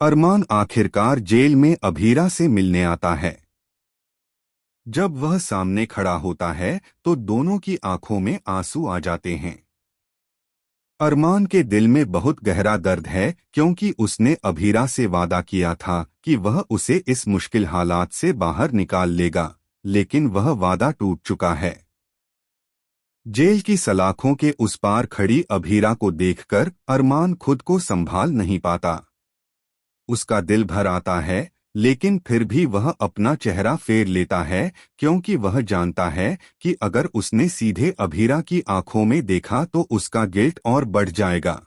अरमान आखिरकार जेल में अभीरा से मिलने आता है। जब वह सामने खड़ा होता है तो दोनों की आंखों में आंसू आ जाते हैं। अरमान के दिल में बहुत गहरा दर्द है क्योंकि उसने अभीरा से वादा किया था कि वह उसे इस मुश्किल हालात से बाहर निकाल लेगा, लेकिन वह वादा टूट चुका है। जेल की सलाखों के उस पार खड़ी अभीरा को देखकर अरमान खुद को संभाल नहीं पाता। उसका दिल भर आता है, लेकिन फिर भी वह अपना चेहरा फेर लेता है क्योंकि वह जानता है कि अगर उसने सीधे अभीरा की आंखों में देखा तो उसका गिल्ट और बढ़ जाएगा।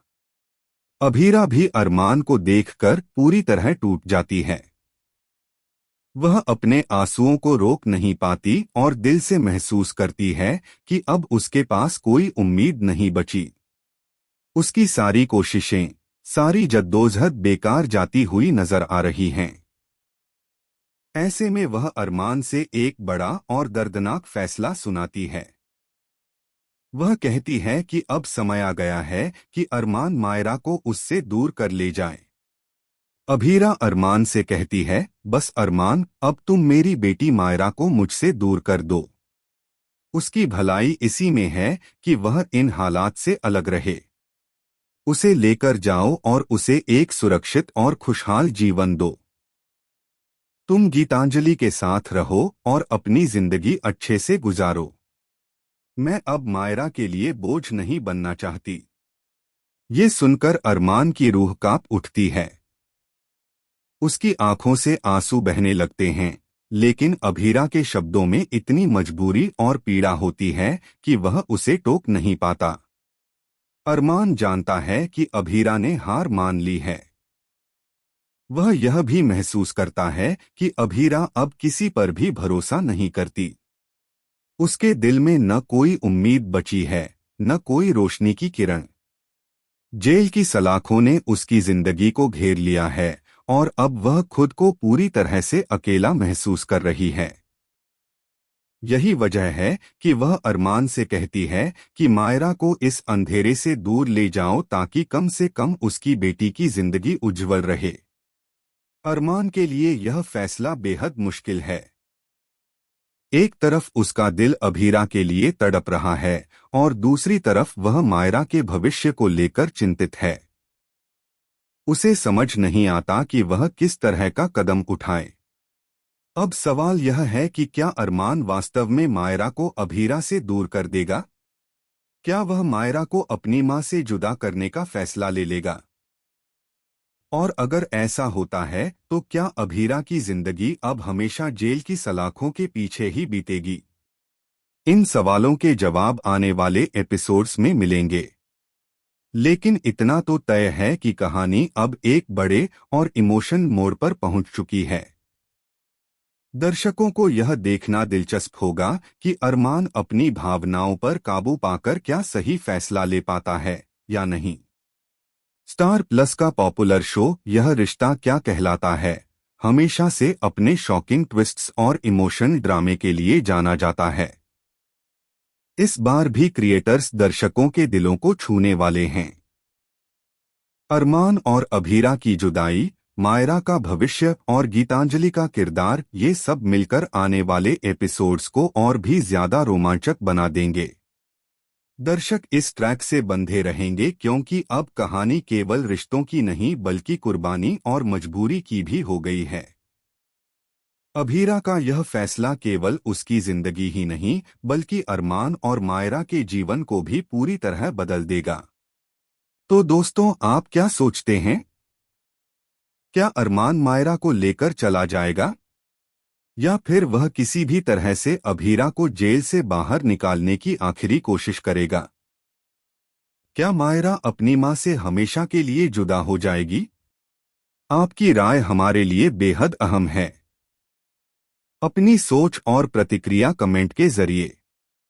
अभीरा भी अरमान को देखकर पूरी तरह टूट जाती है। वह अपने आंसुओं को रोक नहीं पाती और दिल से महसूस करती है कि अब उसके पास कोई उम्मीद नहीं बची। उसकी सारी कोशिशें, सारी जद्दोजहद बेकार जाती हुई नजर आ रही हैं। ऐसे में वह अरमान से एक बड़ा और दर्दनाक फैसला सुनाती है। वह कहती है कि अब समय आ गया है कि अरमान मायरा को उससे दूर कर ले जाए। अभीरा अरमान से कहती है, बस अरमान, अब तुम मेरी बेटी मायरा को मुझसे दूर कर दो। उसकी भलाई इसी में है कि वह इन हालात से अलग रहे। उसे लेकर जाओ और उसे एक सुरक्षित और खुशहाल जीवन दो। तुम गीतांजलि के साथ रहो और अपनी जिंदगी अच्छे से गुजारो। मैं अब मायरा के लिए बोझ नहीं बनना चाहती। ये सुनकर अरमान की रूह कांप उठती है। उसकी आंखों से आंसू बहने लगते हैं, लेकिन अभीरा के शब्दों में इतनी मजबूरी और पीड़ा होती है कि वह उसे टोक नहीं पाता। अरमान जानता है कि अभीरा ने हार मान ली है। वह यह भी महसूस करता है कि अभीरा अब किसी पर भी भरोसा नहीं करती। उसके दिल में न कोई उम्मीद बची है, न कोई रोशनी की किरण। जेल की सलाखों ने उसकी जिंदगी को घेर लिया है और अब वह खुद को पूरी तरह से अकेला महसूस कर रही है। यही वजह है कि वह अरमान से कहती है कि मायरा को इस अंधेरे से दूर ले जाओ ताकि कम से कम उसकी बेटी की जिंदगी उज्जवल रहे। अरमान के लिए यह फैसला बेहद मुश्किल है। एक तरफ उसका दिल अभीरा के लिए तड़प रहा है और दूसरी तरफ वह मायरा के भविष्य को लेकर चिंतित है। उसे समझ नहीं आता कि वह किस तरह का कदम उठाए। अब सवाल यह है कि क्या अरमान वास्तव में मायरा को अभीरा से दूर कर देगा? क्या वह मायरा को अपनी मां से जुदा करने का फैसला ले लेगा? और अगर ऐसा होता है तो क्या अभीरा की जिंदगी अब हमेशा जेल की सलाखों के पीछे ही बीतेगी? इन सवालों के जवाब आने वाले एपिसोड्स में मिलेंगे। लेकिन इतना तो तय है कि कहानी अब एक बड़े और इमोशन मोड़ पर पहुंच चुकी है। दर्शकों को यह देखना दिलचस्प होगा कि अरमान अपनी भावनाओं पर काबू पाकर क्या सही फैसला ले पाता है या नहीं। स्टार प्लस का पॉपुलर शो यह रिश्ता क्या कहलाता है हमेशा से अपने शॉकिंग ट्विस्ट्स और इमोशन ड्रामे के लिए जाना जाता है। इस बार भी क्रिएटर्स दर्शकों के दिलों को छूने वाले हैं। अरमान और अभीरा की जुदाई, मायरा का भविष्य और गीतांजलि का किरदार, ये सब मिलकर आने वाले एपिसोड्स को और भी ज्यादा रोमांचक बना देंगे। दर्शक इस ट्रैक से बंधे रहेंगे क्योंकि अब कहानी केवल रिश्तों की नहीं बल्कि कुर्बानी और मजबूरी की भी हो गई है। अभीरा का यह फैसला केवल उसकी जिंदगी ही नहीं बल्कि अरमान और मायरा के जीवन को भी पूरी तरह बदल देगा। तो दोस्तों, आप क्या सोचते हैं? क्या अरमान मायरा को लेकर चला जाएगा या फिर वह किसी भी तरह से अभीरा को जेल से बाहर निकालने की आखिरी कोशिश करेगा? क्या मायरा अपनी मां से हमेशा के लिए जुदा हो जाएगी? आपकी राय हमारे लिए बेहद अहम है। अपनी सोच और प्रतिक्रिया कमेंट के जरिए